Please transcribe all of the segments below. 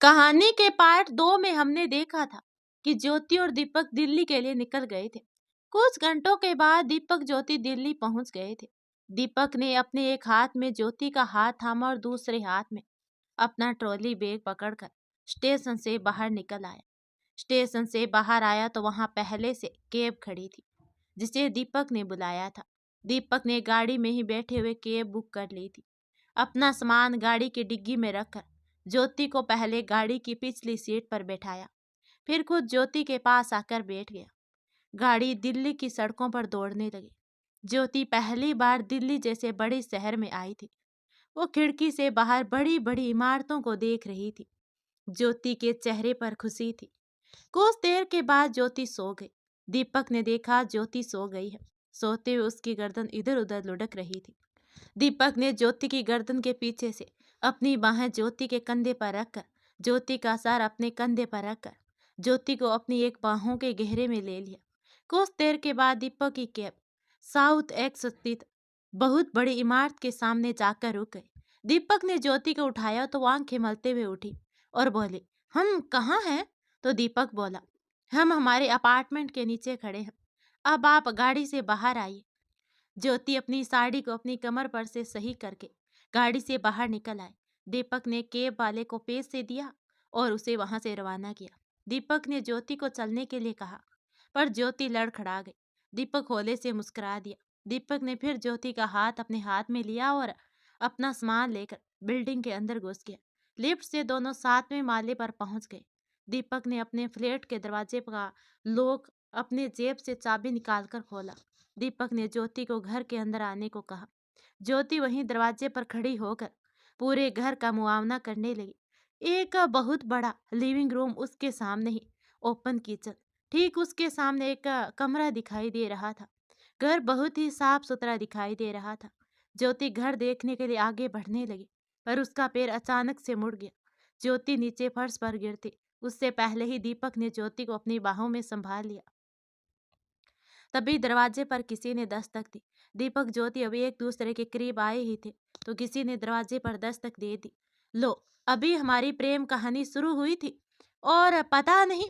कहानी के पार्ट 2 में हमने देखा था कि ज्योति और दीपक दिल्ली के लिए निकल गए थे। कुछ घंटों के बाद दीपक ज्योति दिल्ली पहुंच गए थे। दीपक ने अपने एक हाथ में ज्योति का हाथ थामा और दूसरे हाथ में अपना ट्रॉली बैग पकड़कर स्टेशन से बाहर निकल आया। स्टेशन से बाहर आया तो वहां पहले से कैब खड़ी थी जिसे दीपक ने बुलाया था। दीपक ने गाड़ी में ही बैठे हुए कैब बुक कर ली थी। अपना सामान गाड़ी की डिग्गी में रखकर ज्योति को पहले गाड़ी की पिछली सीट पर बैठाया, फिर खुद ज्योति के पास आकर बैठ गया। गाड़ी दिल्ली की सड़कों पर दौड़ने लगी। ज्योति पहली बार दिल्ली जैसे बड़े शहर में आई थी। वो खिड़की से बाहर बड़ी बड़ी इमारतों को देख रही थी। ज्योति के चेहरे पर खुशी थी। कुछ देर के बाद ज्योति सो गई। दीपक ने देखा ज्योति सो गई है। सोते हुए उसकी गर्दन इधर उधर लुढ़क रही थी। दीपक ने ज्योति की गर्दन के पीछे से अपनी बाहें ज्योति के कंधे पर रखकर, ज्योति का सर अपने कंधे पर रखकर ज्योति को अपनी एक बाहों के गहरे में ले लिया। कुछ देर के बाद दीपक की कैब साउथ एक्स स्थित बहुत बड़ी इमारत के सामने जाकर रुक गई। दीपक ने ज्योति को उठाया तो वो आंखें मलते हुए उठी और बोली, हम कहाँ हैं? तो दीपक बोला, हम हमारे अपार्टमेंट के नीचे खड़े हैं, अब आप गाड़ी से बाहर आइए। ज्योति अपनी साड़ी को अपनी कमर पर से सही करके गाड़ी से बाहर निकल आए। दीपक ने कैब वाले को पैसे दिया और उसे वहां से रवाना किया। दीपक ने ज्योति को चलने के लिए कहा पर ज्योति लड़खड़ा गई। दीपक होले से मुस्कुरा दिया। दीपक ने फिर ज्योति का हाथ अपने हाथ में लिया और अपना सामान लेकर बिल्डिंग के अंदर घुस गया। लिफ्ट से दोनों 7वें माले पर पहुंच गए। दीपक ने अपने फ्लैट के दरवाजे का लॉक अपने जेब से चाबी निकालकर खोला। दीपक ने ज्योति को घर के अंदर आने को कहा। ज्योति वहीं दरवाजे पर खड़ी होकर पूरे घर का मुआवना करने लगी। एक बहुत बड़ा लिविंग रूम, उसके सामने ही ओपन किचन, ठीक उसके सामने एक कमरा दिखाई दे रहा था। घर बहुत ही साफ सुथरा दिखाई दे रहा था। ज्योति घर देखने के लिए आगे बढ़ने लगी पर उसका पैर अचानक से मुड़ गया। ज्योति नीचे फर्श पर गिरती उससे पहले ही दीपक ने ज्योति को अपनी बाहों में संभाल लिया। तभी दरवाजे पर किसी ने दस्तक दी। दीपक ज्योति अभी एक दूसरे के करीब आए ही थे तो किसी ने दरवाजे पर दस्तक दे दी। लो, अभी हमारी प्रेम कहानी शुरू हुई थी और पता नहीं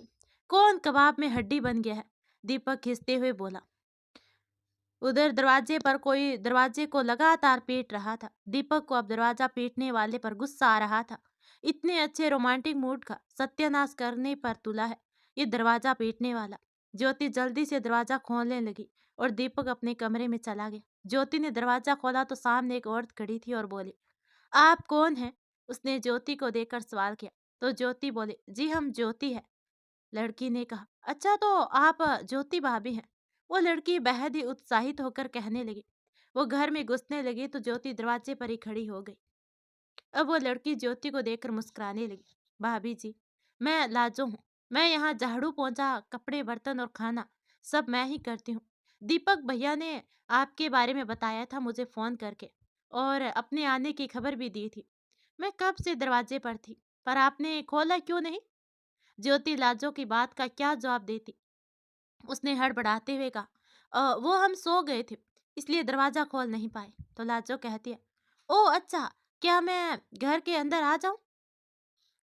कौन कबाब में हड्डी बन गया है, दीपक खिंचते हुए बोला। उधर दरवाजे पर कोई दरवाजे को लगातार पीट रहा था। दीपक को अब दरवाजा पीटने वाले पर गुस्सा आ रहा था। इतने अच्छे रोमांटिक मूड का सत्यानाश करने पर तुला है ये दरवाजा पीटने वाला। ज्योति जल्दी से दरवाजा खोलने लगी और दीपक अपने कमरे में चला गया। ज्योति ने दरवाजा खोला तो सामने एक औरत खड़ी थी और बोली, आप कौन हैं? उसने ज्योति को देखकर सवाल किया तो ज्योति बोली, जी हम ज्योति है। लड़की ने कहा, अच्छा तो आप ज्योति भाभी हैं? वो लड़की बेहद ही उत्साहित होकर कहने लगी। वो घर में घुसने लगी तो ज्योति दरवाजे पर ही खड़ी हो गई। अब वो लड़की ज्योति को देखकर मुस्कुराने लगी। भाभी जी, मैं लाजो हूँ। मैं यहाँ झाड़ू पोंछा, कपड़े बर्तन और खाना सब मैं ही करती हूँ। दीपक भैया ने आपके बारे में बताया था मुझे फोन करके और अपने आने की खबर भी दी थी। मैं कब से दरवाजे पर थी पर आपने खोला क्यों नहीं? ज्योति लाजो की बात का क्या जवाब देती। उसने हड़बड़ाते हुए कहा, वो हम सो गए थे इसलिए दरवाजा खोल नहीं पाए। तो लाजो कहती है, ओ अच्छा, क्या मैं घर के अंदर आ जाऊं?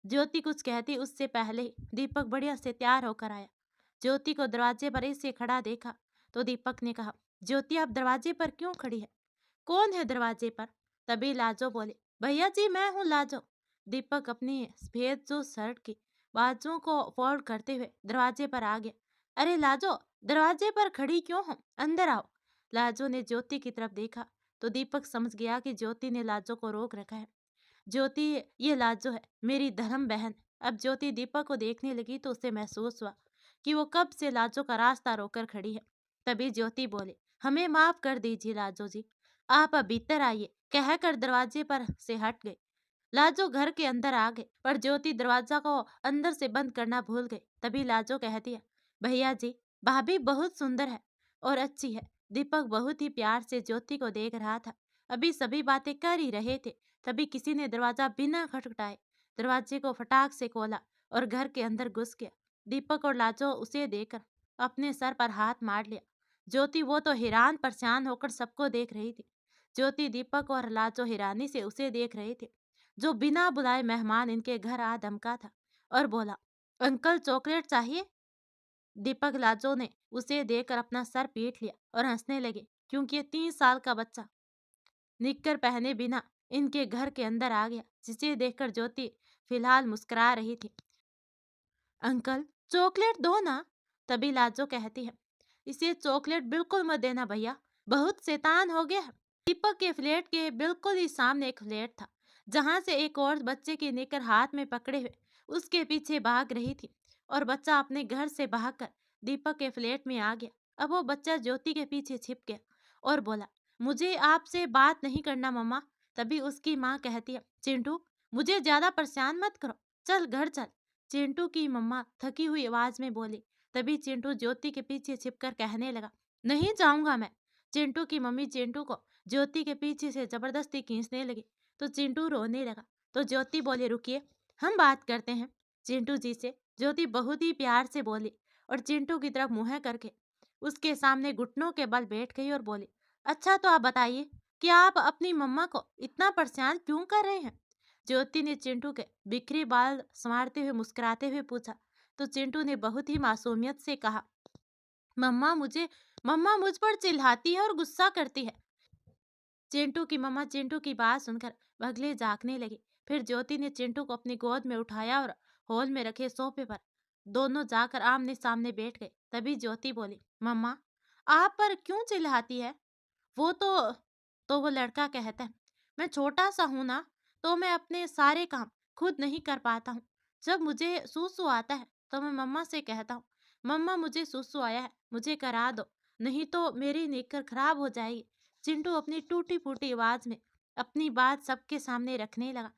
ज्योति कुछ कहती उससे पहले ही दीपक बढ़िया से तैयार होकर आया। ज्योति को दरवाजे पर ऐसे खड़ा देखा तो दीपक ने कहा, ज्योति आप दरवाजे पर क्यों खड़ी है? कौन है दरवाजे पर? तभी लाजो बोले, भैया जी मैं हूँ लाजो। दीपक अपनी सफेद जो शर्ट की बाजुओं को फोल्ड करते हुए दरवाजे पर आ गया। अरे लाजो, दरवाजे पर खड़ी क्यों हो? अंदर आओ। लाजो ने ज्योति की तरफ देखा तो दीपक समझ गया कि ज्योति ने लाजो को रोक रखा है। ज्योति, ये लाजो है, मेरी धर्म बहन। अब ज्योति दीपक को देखने लगी तो उसे महसूस हुआ कि वो कब से लाजो का रास्ता रोककर खड़ी है। तभी ज्योति बोले, हमें माफ कर दीजिए लाजो जी, आप भीतर आइए, कहकर दरवाजे पर से हट गए। लाजो घर के अंदर आ गए पर ज्योति दरवाजा को अंदर से बंद करना भूल गई। तभी लाजो कहती है, भैया जी, भाभी बहुत सुंदर है और अच्छी है। दीपक बहुत ही प्यार से ज्योति को देख रहा था। अभी सभी बातें कर ही रहे थे तभी किसी ने दरवाजा बिना खटखटाए दरवाजे को फटाक से खोला और घर के अंदर घुस गया। दीपक और लाजो उसे देखकर अपने सर पर हाथ मार लिया। ज्योति वो तो हैरान परेशान होकर सबको देख रही थी। ज्योति, दीपक और लाजो हैरानी से उसे देख रहे थे। जो बिना बुलाए मेहमान इनके घर आ धमका था और बोला, अंकल चॉकलेट चाहिए? दीपक लाजो ने उसे देखकर अपना सर पीट लिया और हंसने लगे, क्योंकि ये 3 साल का बच्चा निक्कर पहने बिना इनके घर के अंदर आ गया, जिसे देखकर ज्योति फिलहाल मुस्कुरा रही थी। अंकल चॉकलेट दो ना। तभी लाजो कहती है, इसे चॉकलेट बिल्कुल मत देना भैया, बहुत शैतान हो गया है। दीपक के फ्लैट के बिल्कुल ही सामने एक फ्लैट था, जहां से एक और बच्चे की निकर हाथ में पकड़े हुए उसके पीछे भाग रही थी, और बच्चा अपने घर से भागकर दीपक के फ्लैट में आ गया। अब वो बच्चा ज्योति के पीछे छिप गया और बोला, मुझे आपसे बात नहीं करना मम्मा। तभी उसकी माँ कहती है, चिंटू मुझे ज्यादा परेशान मत करो, चल घर चल। चिंटू की मम्मा थकी हुई आवाज में बोली। तभी चिंटू ज्योति के पीछे छिपकर कहने लगा, नहीं जाऊंगा मैं। चिंटू की मम्मी चिंटू को ज्योति के पीछे से जबरदस्ती खींचने लगी, तो चिंटू रोने लगा। तो ज्योति बोली, रुकिए, हम बात करते हैं चिंटू जी से। ज्योति बहुत ही प्यार से बोली और चिंटू की तरफ मुंह करके उसके सामने घुटनों के बल बैठ गई और बोली, अच्छा तो आप बताइए कि आप अपनी मम्मा को इतना परेशान क्यों कर रहे हैं? ज्योति ने चिंटू के बिखरे बाल संवारते हुए मुस्कुराते हुए पूछा। तो चिंटू ने बहुत ही मासूमियत से कहा, मम्मा मुझ पर चिल्लाती है और गुस्सा करती है। चिंटू की मम्मा चिंटू की बात सुनकर बगले झांकने लगी। फिर ज्योति ने चिंटू को अपनी गोद में उठाया और हॉल में रखे सोफे पर दोनों जाकर आमने सामने बैठ गए। तभी ज्योति बोली, मम्मा आप पर क्यों चिल्लाती है? वो तो वो लड़का कहता है, मैं छोटा सा हूं ना, तो मैं अपने सारे काम खुद नहीं कर पाता हूँ। जब मुझे सूसू आता है तो मैं मम्मा से कहता हूँ, मम्मा मुझे सूसू आया है, मुझे करा दो, नहीं तो मेरी नेकर खराब हो जाएगी। चिंटू अपनी टूटी फूटी आवाज में अपनी बात सबके सामने रखने लगा।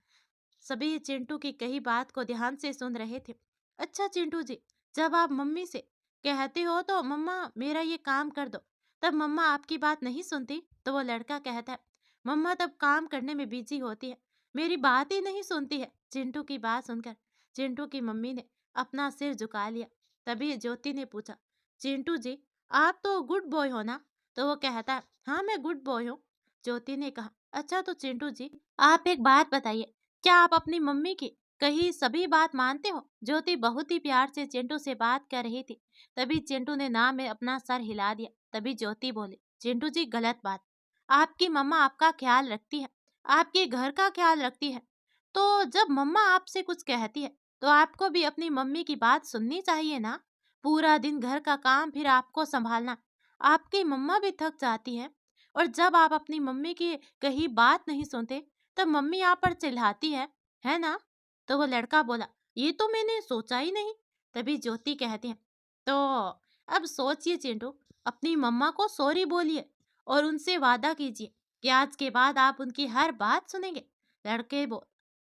सभी चिंटू की कही बात को ध्यान से सुन रहे थे। अच्छा चिंटू जी, जब आप मम्मी से कहते हो तो मम्मा मेरा ये काम कर दो, तब मम्मा आपकी बात नहीं सुनती? तो वो लड़का कहता है, मम्मा तब काम करने में बिजी होती है, मेरी बात ही नहीं सुनती है। चिंटू की बात सुनकर चिंटू की मम्मी ने अपना सिर झुका लिया। तभी ज्योति ने पूछा, चिंटू जी आप तो गुड बॉय हो ना? तो वो कहता है, हाँ मैं गुड बॉय हूँ। ज्योति ने कहा, अच्छा तो चिंटू जी आप एक बात बताइए, क्या आप अपनी मम्मी की कही सभी बात मानते हो? ज्योति बहुत ही प्यार से चिंटू से बात कर रही थी। तभी चिंटू ने ना में अपना सर हिला दिया। तभी ज्योति बोली, चिंटू जी गलत बात, आपकी मम्मा आपका ख्याल रखती है, आपके घर का ख्याल रखती है, तो जब मम्मा आपसे कुछ कहती है तो आपको भी अपनी मम्मी की बात सुननी चाहिए ना। पूरा दिन घर का काम फिर आपको संभालना, आपकी मम्मा भी थक जाती है, और जब आप अपनी मम्मी की कही बात नहीं सुनते तब मम्मी आप पर चिल्लाती है ना? तो वो लड़का बोला, ये तो मैंने सोचा ही नहीं। तभी ज्योति कहती है, तो अब सोचिए चिंटू, अपनी मम्मा को सॉरी बोलिए और उनसे वादा कीजिए कि आज के बाद आप उनकी हर बात सुनेंगे। लड़के बोल,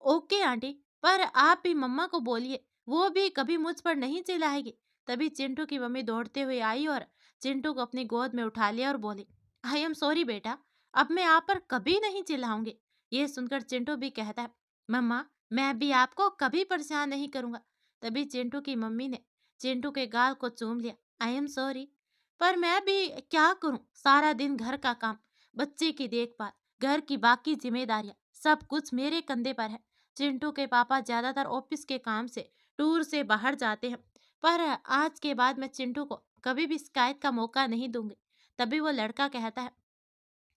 ओके आंटी, पर आप भी मम्मा को बोलिए, वो भी कभी मुझ पर नहीं चिल्लाएगी। तभी चिंटू की मम्मी दौड़ते हुए आई और चिंटू को अपनी गोद में उठा लिया और बोली, आई एम सॉरी बेटा, अब मैं आप पर कभी नहीं चिल्लाऊंगी। ये सुनकर चिंटू भी कहता है, मम्मा मैं भी आपको कभी परेशान नहीं करूंगा। तभी चिंटू की मम्मी ने चिंटू के गाल को चूम लिया, आई एम सॉरी, पर मैं भी क्या करूं, सारा दिन घर का काम, बच्चे की देखभाल, घर की बाकी जिम्मेदारियां, सब कुछ मेरे कंधे पर है। चिंटू के पापा ज्यादातर ऑफिस के काम से टूर से बाहर जाते हैं, पर आज के बाद मैं चिंटू को कभी भी शिकायत का मौका नहीं दूंगी। तभी वो लड़का कहता है,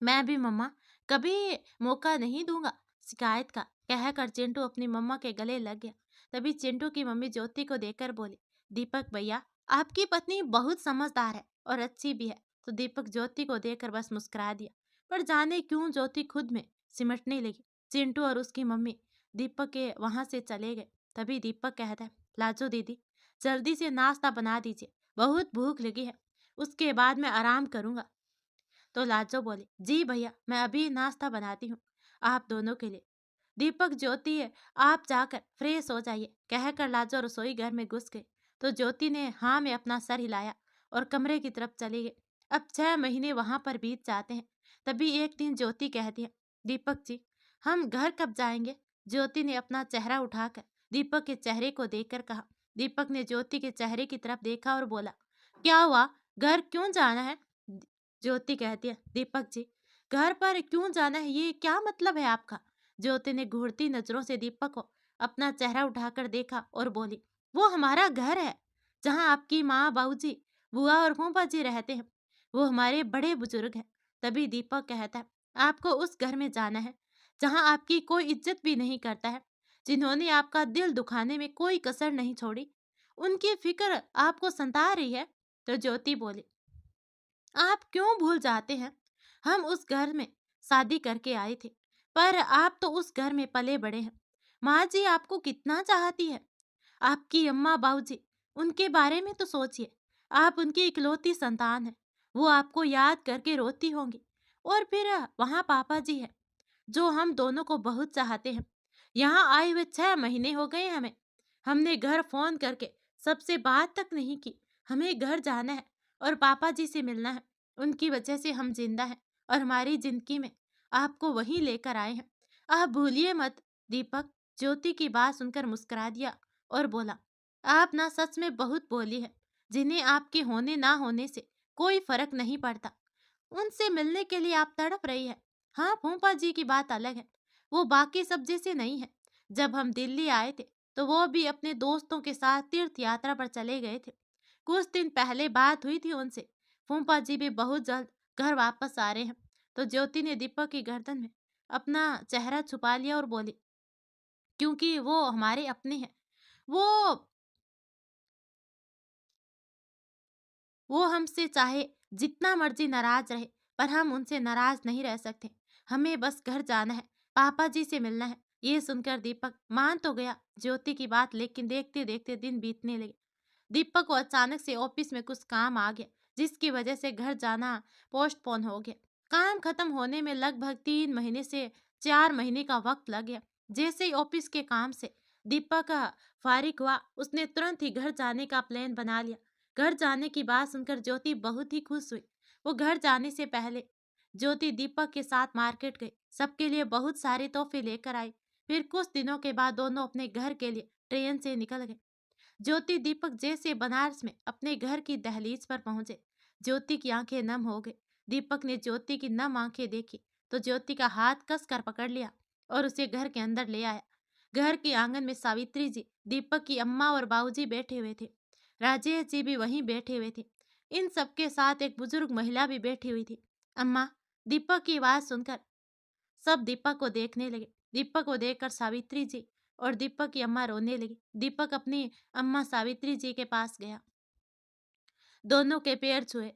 मैं भी मम्मा कभी मौका नहीं दूंगा शिकायत का। कहकर चिंटू अपनी मम्मा के गले लग गया। तभी चिंटू की मम्मी ज्योति को देखकर बोली, दीपक भैया आपकी पत्नी बहुत समझदार है और अच्छी भी है। तो दीपक ज्योति को देखकर बस मुस्कुरा दिया, पर जाने क्यों ज्योति खुद में सिमटने लगी। चिंटू और उसकी मम्मी दीपक के वहां से चले गए। तभी दीपक कहता है, लाजो दीदी जल्दी से नाश्ता बना दीजिए, बहुत भूख लगी है, उसके बाद मैं आराम करूंगा। तो लाजो बोली, जी भैया मैं अभी नाश्ता बनाती हूँ आप दोनों के लिए। दीपक ज्योति है, आप जाकर फ्रेश हो जाइए, कहकर लाजो रसोई घर में घुस गई। तो ज्योति ने हाँ में अपना सर हिलाया और कमरे की तरफ चली गई। अब 6 महीने वहां पर बीत जाते हैं। तभी एक दिन ज्योति कहती है, दीपक जी हम घर कब जाएंगे? ज्योति ने अपना चेहरा उठाकर दीपक के चेहरे को देखकर कहा। दीपक ने ज्योति के चेहरे की तरफ देखा और बोला, क्या हुआ, घर क्यों जाना है? ज्योति कहती है, दीपक जी घर पर क्यों जाना है, ये क्या मतलब है आपका? ज्योति ने घूरती नजरों से दीपक को अपना चेहरा उठाकर देखा और बोली, वो हमारा घर है, जहाँ आपकी माँ, बाबूजी, बुआ और फूफा जी रहते हैं। वो हमारे बड़े बुजुर्ग हैं। तभी दीपक कहता है, आपको उस घर में जाना है जहाँ आपकी कोई इज्जत भी नहीं करता है, जिन्होंने आपका दिल दुखाने में कोई कसर नहीं छोड़ी। उनकी फिक्र आपको सता रही है। तो ज्योति बोली, आप क्यों भूल जाते हैं? हम उस घर में शादी करके आए थे, पर आप तो उस घर में पले बड़े हैं। माँ जी आपको कितना चाहती है। आपकी अम्मा, बाबूजी, उनके बारे में तो सोचिए। आप उनकी इकलौती संतान हैं। वो आपको याद करके रोती होंगी। और फिर वहाँ पापा जी हैं, जो हम दोनों को बहुत चाहते हैं। यहाँ आए हुए 6 महीने हो गए हमें। हमने घर फोन करके सबसे बात तक नहीं की। हमें घर जाना है और पापा जी से मिलना है। उनकी वजह से हम जिंदा हैं और हमारी जिंदगी में आपको वहीं लेकर आए हैं। आप भूलिए मत। दीपक ज्योति की बात सुनकर मुस्कुरा दिया और बोला, आप ना सच में बहुत बोली है, जिन्हें आपके होने ना होने से कोई फर्क नहीं पड़ता। उनसे मिलने के लिए आप तड़प रही है। हाँ, फूफा जी की बात अलग है। वो बाकी सब जैसे नहीं है। जब हम दिल्ली आए थे तो वो भी अपने दोस्तों के साथ तीर्थ यात्रा पर चले गए थे। कुछ दिन पहले बात हुई थी उनसे। फूफा जी भी बहुत जल्द घर वापस आ रहे हैं। तो ज्योति ने दीपक की गर्दन में अपना चेहरा छुपा लिया और बोली, क्योंकि वो हमारे अपने हैं। वो वो हमसे चाहे जितना मर्जी नाराज रहे, पर हम उनसे नाराज नहीं रह सकते। हमें बस घर जाना है, पापा जी से मिलना है। ये सुनकर दीपक मान तो गया ज्योति की बात, लेकिन देखते देखते दिन बीतने लगे। दीपक को अचानक से ऑफिस में कुछ काम आ गया, जिसकी वजह से घर जाना पोस्टपोन हो गया। काम खत्म होने में लगभग 3 महीने से 4 महीने का वक्त लग गया। जैसे ही ऑफिस के काम से दीपक का फारिग हुआ, उसने तुरंत ही घर जाने का प्लान बना लिया। घर जाने की बात सुनकर ज्योति बहुत ही खुश हुई। वो घर जाने से पहले ज्योति दीपक के साथ मार्केट गई, सबके लिए बहुत सारे तोहफे लेकर आई। फिर कुछ दिनों के बाद दोनों अपने घर के लिए ट्रेन से निकल गए। ज्योति दीपक जैसे बनारस में अपने घर की दहलीज पर पहुंचे, ज्योति की आंखें नम हो गई। दीपक ने ज्योति की नम आंखें देखी तो ज्योति का हाथ कस कर पकड़ लिया और उसे घर के अंदर ले आया। घर के आंगन में सावित्री जी, दीपक की अम्मा और बाबूजी बैठे हुए थे। राजेश जी भी वहीं बैठे हुए थे। इन सबके साथ एक बुजुर्ग महिला भी बैठी हुई थी। अम्मा, दीपक की आवाज सुनकर सब दीपक को देखने लगे। दीपक को देखकर सावित्री जी और दीपक की अम्मा रोने लगी। दीपक अपनी अम्मा सावित्री जी के पास गया, दोनों के पैर छुए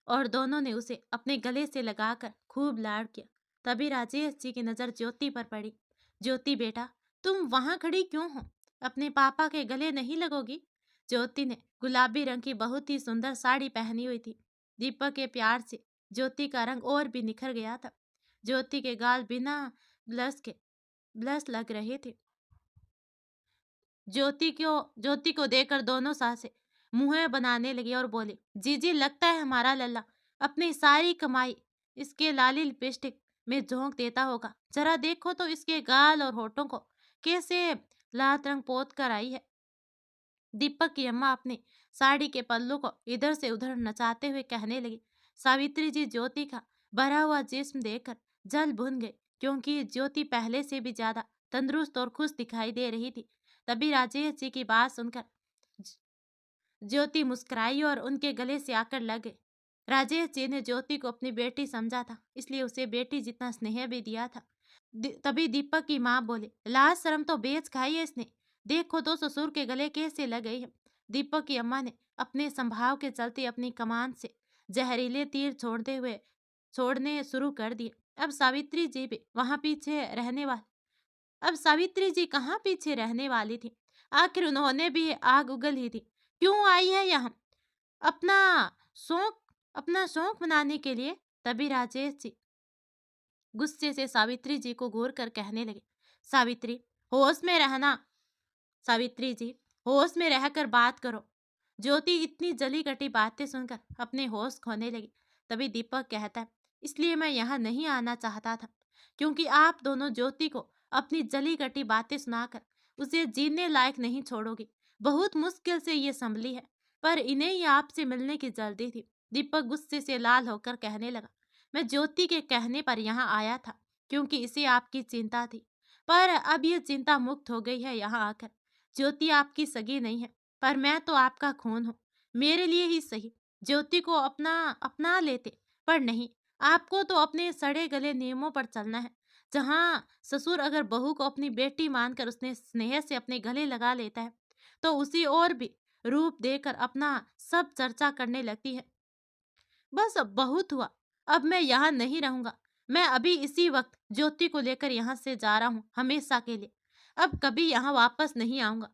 और दोनों ने उसे अपने गले से लगाकर खूब लाड़ किया। तभी राजेश जी की नजर ज्योति पर पड़ी। ज्योति बेटा, तुम वहां खड़ी क्यों हो? अपने पापा के गले नहीं लगोगी? ज्योति ने गुलाबी रंग की बहुत ही सुंदर साड़ी पहनी हुई थी। दीपक के प्यार से ज्योति का रंग और भी निखर गया था। ज्योति के गाल बिना ब्लश के ब्लश लग रहे थे। ज्योति को देखकर दोनों सासे मुंह बनाने लगी और बोली, जीजी, लगता है हमारा लल्ला अपनी सारी कमाई इसके लाली लिपस्टिक में झोंक देता होगा। जरा देखो तो इसके गाल और होठों को कैसे लाल रंग पोत कर आई है। दीपक की अम्मा अपनी साड़ी के पल्लू को इधर से उधर नचाते हुए कहने लगी। सावित्री जी ज्योति का भरा हुआ जिस्म देखकर जल भुन गई, क्योंकि ज्योति पहले से भी ज्यादा तंदुरुस्त और खुश दिखाई दे रही थी। तभी राजेश जी की बात सुनकर ज्योति मुस्कुराई और उनके गले से आकर लग गई। राजेश जी ने ज्योति को अपनी बेटी समझा था, इसलिए उसे बेटी जितना स्नेह भी दिया था। तभी दीपक की माँ बोले, लाज शर्म तो बेच खाई है इसने, देखो तो ससुर के गले कैसे लग गई है। दीपक की अम्मा ने अपने संभाव के चलते अपनी कमान से जहरीले तीर छोड़ने शुरू कर दिए। अब सावित्री जी भी वहां पीछे रहने वाली अब सावित्री जी कहाँ पीछे रहने वाली थी। आखिर उन्होंने भी आग उगल ही थी। क्यों आई है यहाँ? अपना शौक अपना शौक मनाने के लिए। तभी राजेश जी गुस्से से सावित्री जी को घूर कर कहने लगे, सावित्री, होश में रहना। सावित्री जी, होश में रहकर बात करो। ज्योति इतनी जली कटी बातें सुनकर अपने होश खोने लगी। तभी दीपक कहता है, इसलिए मैं यहाँ नहीं आना चाहता था, क्योंकि आप दोनों ज्योति को अपनी जली कटी बातें सुनाकर उसे जीने लायक नहीं छोड़ोगे। बहुत मुश्किल से ये संभली है, पर इन्हें ही आपसे मिलने की जल्दी थी। दीपक गुस्से से लाल होकर कहने लगा, मैं ज्योति के कहने पर यहाँ आया था, क्योंकि इसे आपकी चिंता थी। पर अब ये चिंता मुक्त हो गई है यहाँ आकर। ज्योति आपकी सगी नहीं है, पर मैं तो आपका खून हूँ, मेरे लिए ही सही। ज्योति को अपना लेते, पर नहीं, आपको तो अपने सड़े गले नियमों पर चलना है। जहाँ ससुर अगर बहू को अपनी बेटी मानकर उसने स्नेह से अपने गले लगा लेता है, तो उसी और भी रूप देकर अपना सब चर्चा करने लगती है। बस अब बहुत हुआ, अब मैं यहाँ नहीं रहूंगा। मैं अभी इसी वक्त ज्योति को लेकर यहाँ से जा रहा हूँ, हमेशा के लिए। अब कभी यहाँ वापस नहीं आऊंगा।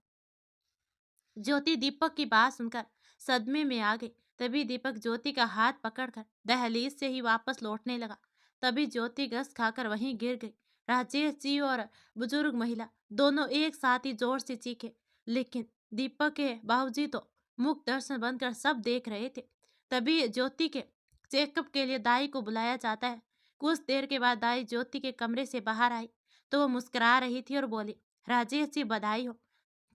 ज्योति दीपक की बात सुनकर सदमे में आ गई। तभी दीपक ज्योति का हाथ पकड़कर दहलीज से ही वापस लौटने लगा। तभी ज्योति गस खाकर वहीं गिर गई। राजेश जी और बुजुर्ग महिला दोनों एक साथ ही जोर से चीखे, लेकिन दीपक के बाबूजी तो मुख दर्शन बंद कर सब देख रहे थे। तभी ज्योति के चेकअप के लिए दाई को बुलाया जाता है। कुछ देर के बाद दाई ज्योति के कमरे से बाहर आई तो वो मुस्कुरा रही थी और बोली, राजेश जी बधाई हो।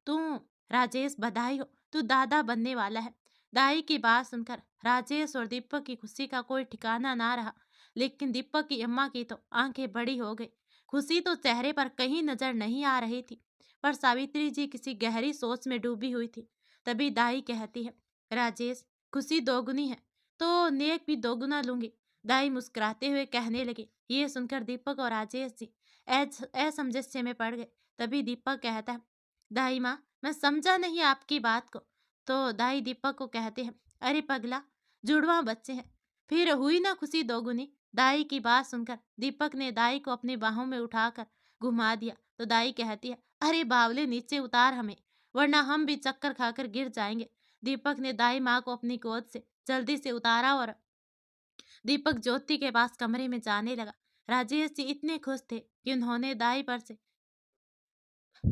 तू राजेश बधाई हो, तू दादा बनने वाला है। दाई की बात सुनकर राजेश और दीपक की खुशी का कोई ठिकाना ना रहा, लेकिन दीपक की अम्मा की तो आंखें बड़ी हो गई। खुशी तो चेहरे पर कहीं नजर नहीं आ रही थी, पर सावित्री जी किसी गहरी सोच में डूबी हुई थी। तभी दाई कहती है, राजेश, खुशी दोगुनी है तो नेक भी दोगुना लूंगी। दाई मुस्कुराते हुए कहने लगे। ये सुनकर दीपक और राजेश जी असमंजस्य में पड़ गए। तभी दीपक कहता है, दाई माँ, मैं समझा नहीं आपकी बात को। तो दाई दीपक को कहते हैं, अरे पगला, जुड़वा बच्चे हैं, फिर हुई ना खुशी दोगुनी। दाई की बात सुनकर दीपक ने दाई को अपनी बाहों में उठाकर घुमा दिया तो दाई कहती है, अरे बावले, नीचे उतार हमें, वरना हम भी चक्कर खाकर गिर जाएंगे। दीपक ने दाई माँ को अपनी गोद से जल्दी से उतारा और दीपक ज्योति के पास कमरे में जाने लगा। राजेश जी इतने खुश थे कि उन्होंने दाई पर से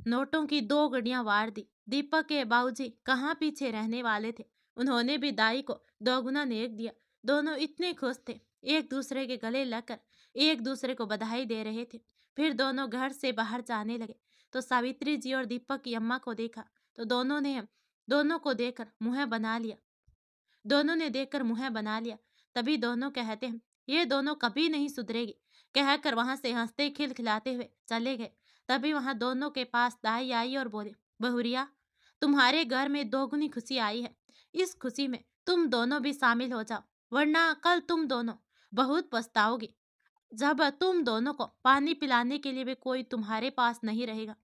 नोटों की 2 गड्डियां वार दी। दीपक के बाबूजी कहाँ पीछे रहने वाले थे, उन्होंने भी दाई को दोगुना नेक दिया। दोनों इतने खुश थे, एक दूसरे के गले लगकर एक दूसरे को बधाई दे रहे थे। फिर दोनों घर से बाहर जाने लगे तो सावित्री जी और दीपक की अम्मा को देखा तो दोनों को देखकर मुंह बना लिया। तभी दोनों कहते हैं, ये दोनों कभी नहीं सुधरेगी, कहकर वहां से हंसते खिलखिलाते हुए चले गए। तभी वहां दोनों के पास दाई आई और बोले, बहुरिया, तुम्हारे घर में दोगुनी खुशी आई है। इस खुशी में तुम दोनों भी शामिल हो जाओ, वरना कल तुम दोनों बहुत पछताओगी, जब तुम दोनों को पानी पिलाने के लिए भी कोई तुम्हारे पास नहीं रहेगा।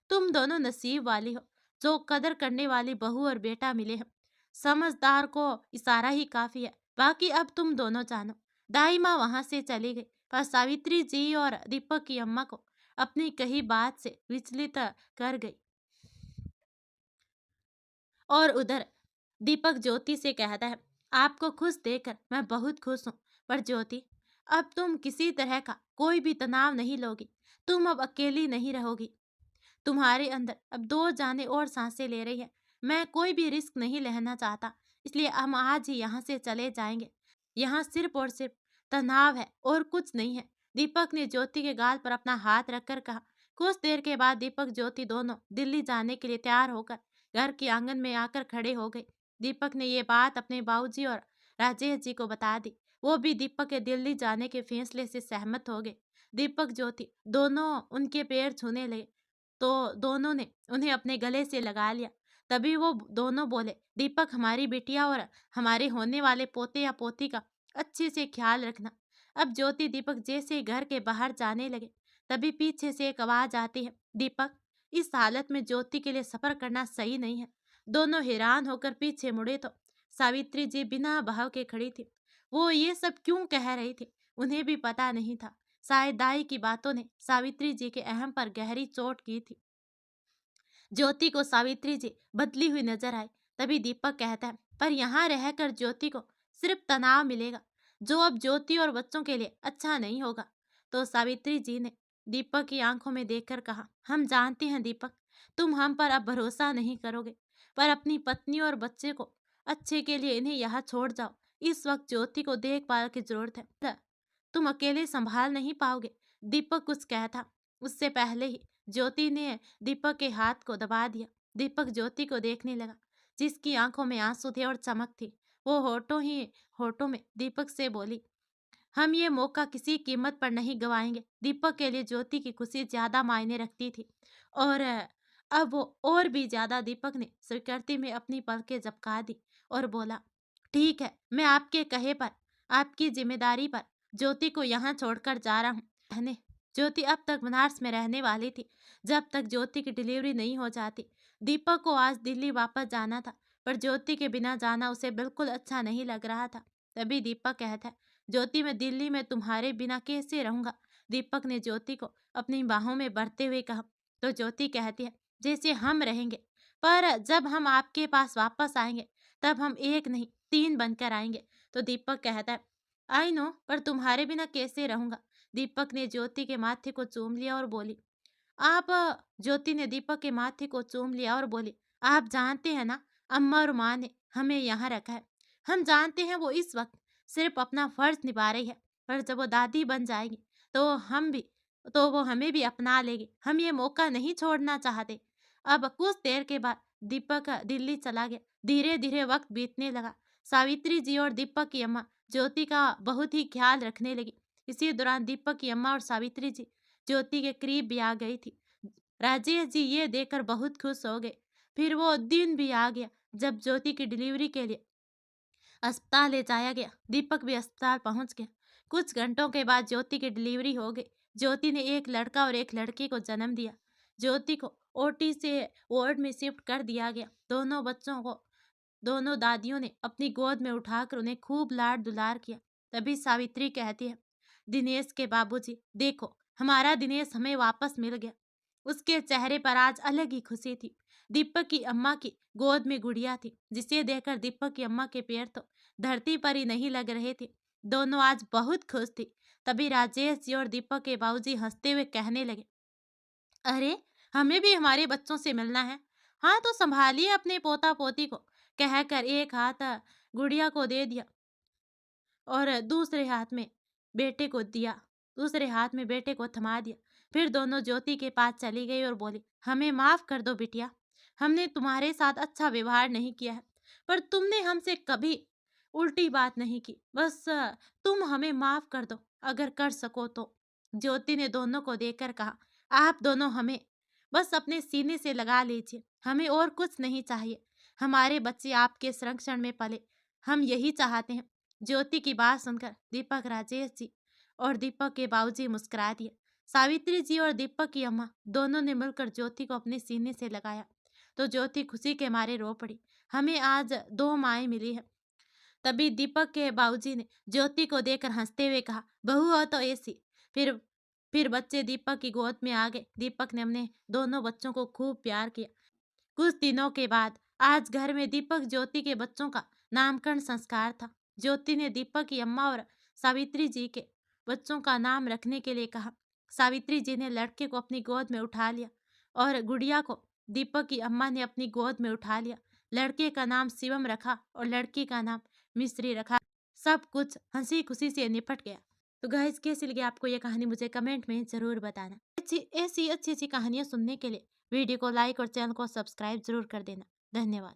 तुम दोनों नसीब वाली हो, जो कदर करने वाली बहू और बेटा मिले हैं। समझदार को इशारा ही काफी है, बाकी अब तुम दोनों जानो। दाई माँ वहां से चली गई, पर सावित्री जी और दीपक की अम्मा को अपनी कही बात से विचलित कर गई। और उधर दीपक ज्योति से कहता है, आपको खुश देखकर मैं बहुत खुश हूँ, पर ज्योति, अब तुम किसी तरह का कोई भी तनाव नहीं लोगी। तुम अब अकेली नहीं रहोगी। तुम्हारे अंदर अब 2 जानें और सांसें ले रही हैं। मैं कोई भी रिस्क नहीं लेना चाहता, इसलिए हम आज ही यहाँ से चले जाएंगे। यहाँ सिर्फ और सिर्फ तनाव है और कुछ नहीं है। दीपक ने ज्योति के गाल पर अपना हाथ रखकर कहा। कुछ देर के बाद दीपक ज्योति दोनों दिल्ली जाने के लिए तैयार होकर घर के आंगन में आकर खड़े हो गए। दीपक ने ये बात अपने बाबूजी और राजेश जी को बता दी। वो भी दीपक के दिल्ली जाने के फैसले से सहमत हो गए। दीपक ज्योति दोनों उनके पैर छूने लगे तो दोनों ने उन्हें अपने गले से लगा लिया। तभी वो दोनों बोले, दीपक, हमारी बिटिया और हमारे होने वाले पोते या पोती का अच्छे से ख्याल रखना। अब ज्योति दीपक जैसे ही घर के बाहर जाने लगे, तभी पीछे से एक आवाज आती है, दीपक, इस हालत में ज्योति के लिए सफर करना सही नहीं है। दोनों हैरान होकर पीछे मुड़े तो सावित्री जी बिना भाव के खड़ी थी। वो ये सब क्यों कह रही थी, उन्हें भी पता नहीं था। शायद दाई की बातों ने सावित्री जी के अहम पर गहरी चोट की थी। ज्योति को सावित्री जी बदली हुई नजर आई। तभी दीपक कहता है, पर यहाँ रहकर ज्योति को सिर्फ तनाव मिलेगा, जो अब ज्योति और बच्चों के लिए अच्छा नहीं होगा। तो सावित्री जी ने दीपक की आंखों में देखकर कहा, हम जानते हैं दीपक, तुम हम पर अब भरोसा नहीं करोगे, पर अपनी पत्नी और बच्चे को अच्छे के लिए इन्हें यहाँ छोड़ जाओ। इस वक्त ज्योति को देखभाल की जरूरत है, तुम अकेले संभाल नहीं पाओगे। दीपक कुछ कहता उससे पहले ही ज्योति ने दीपक के हाथ को दबा दिया। दीपक ज्योति को देखने लगा, जिसकी आंखों में आंसू थे और चमक थी। वो होठों में दीपक से बोली, हम ये मौका किसी कीमत पर नहीं गवाएंगे। दीपक के लिए ज्योति की खुशी ज्यादा मायने रखती थी और अब वो और भी ज्यादा। दीपक ने स्वीकृति में अपनी पलकें झपका दी और बोला, ठीक है, मैं आपके कहे पर, आपकी जिम्मेदारी पर ज्योति को यहाँ छोड़कर जा रहा हूँ। ज्योति अब तक बनारस में रहने वाली थी जब तक ज्योति की डिलीवरी नहीं हो जाती। दीपक को आज दिल्ली वापस जाना था, पर ज्योति के बिना जाना उसे बिल्कुल अच्छा नहीं लग रहा था। तभी दीपक कहता है, ज्योति, मैं दिल्ली में तुम्हारे बिना कैसे रहूंगा? दीपक ने ज्योति को अपनी बाहों में भरते हुए कहा। तो ज्योति कहती है, जैसे हम रहेंगे, पर जब हम आपके पास वापस आएंगे तब हम एक नहीं 3 बनकर आएंगे। तो दीपक कहता है, आई नो, पर तुम्हारे बिना कैसे रहूंगा? दीपक ने ज्योति के माथे को चूम लिया और बोली, आप ज्योति ने दीपक के माथे को चूम लिया और बोली, आप जानते हैं ना, अम्मा और माँ ने हमें यहाँ रखा है। हम जानते हैं वो इस वक्त सिर्फ अपना फर्ज निभा रही है, पर जब वो दादी बन जाएगी तो वो हमें भी अपना लेगी। हम ये मौका नहीं छोड़ना चाहते। अब कुछ देर के बाद दीपक दिल्ली चला गया। धीरे धीरे वक्त बीतने लगा। सावित्री जी और दीपक की अम्मा ज्योति का बहुत ही ख्याल रखने लगी। इसी दौरान दीपक की अम्मा और सावित्री जी ज्योति के करीब भी आ गई थी। राजेश जी ये देखकर बहुत खुश हो गए। फिर वो दिन भी आ गया जब ज्योति की डिलीवरी के लिए अस्पताल ले जाया गया। दीपक भी अस्पताल पहुंच गया। कुछ घंटों के बाद ज्योति की डिलीवरी हो गई। ज्योति ने एक लड़का और एक लड़की को जन्म दिया। ज्योति को ओटी से वार्ड में शिफ्ट कर दिया गया। दोनों बच्चों को दोनों दादियों ने अपनी गोद में उठाकर उन्हें खूब लाड दुलार किया। तभी सावित्री कहती है, दिनेश के बाबूजी, देखो, हमारा दिनेश हमें वापस मिल गया। उसके चेहरे पर आज अलग ही खुशी थी। दीपक की अम्मा की गोद में गुड़िया थी, जिसे देखकर दीपक की अम्मा के पैर तो धरती पर ही नहीं लग रहे थे। दोनों आज बहुत खुश थी। तभी राजेश जी और दीपक के बाबूजी हंसते हुए कहने लगे, अरे, हमें भी हमारे बच्चों से मिलना है। हाँ, तो संभालिए अपने पोता पोती को, कहकर एक हाथ गुड़िया को दे दिया और दूसरे हाथ में बेटे को थमा दिया। फिर दोनों ज्योति के पास चली गई और बोली, हमें माफ कर दो बिटिया, हमने तुम्हारे साथ अच्छा व्यवहार नहीं किया है, पर तुमने हमसे कभी उल्टी बात नहीं की। बस तुम हमें माफ कर दो, अगर कर सको तो। ज्योति ने दोनों को देखकर कहा, आप दोनों हमें बस अपने सीने से लगा लीजिए, हमें और कुछ नहीं चाहिए। हमारे बच्चे आपके संरक्षण में पले, हम यही चाहते हैं। ज्योति की बात सुनकर दीपक, राजेश जी और दीपक के बाबूजी मुस्कुरा दिए। सावित्री जी और दीपक की अम्मा दोनों ने मिलकर ज्योति को अपने सीने से लगाया तो ज्योति खुशी के मारे रो पड़ी। हमें आज 2 माएँ मिली हैं। तभी दीपक के बाबूजी ने ज्योति को देखकर हंसते हुए कहा, बहू हो तो ऐसी। फिर फिर बच्चे दीपक की गोद में आ गए। दीपक ने अपने दोनों बच्चों को खूब प्यार किया। कुछ दिनों के बाद आज घर में दीपक ज्योति के बच्चों का नामकरण संस्कार था। ज्योति ने दीपक की अम्मा और सावित्री जी के बच्चों का नाम रखने के लिए कहा। सावित्री जी ने लड़के को अपनी गोद में उठा लिया और गुड़िया को दीपक की अम्मा ने अपनी गोद में उठा लिया। लड़के का नाम शिवम रखा और लड़की का नाम मिश्री रखा। सब कुछ हंसी खुशी से निपट गया। तो गाइस, कैसी लगी आपको ये कहानी मुझे कमेंट में जरूर बताना। ऐसी अच्छी अच्छी कहानियां सुनने के लिए वीडियो को लाइक और चैनल को सब्सक्राइब जरूर कर देना। धन्यवाद।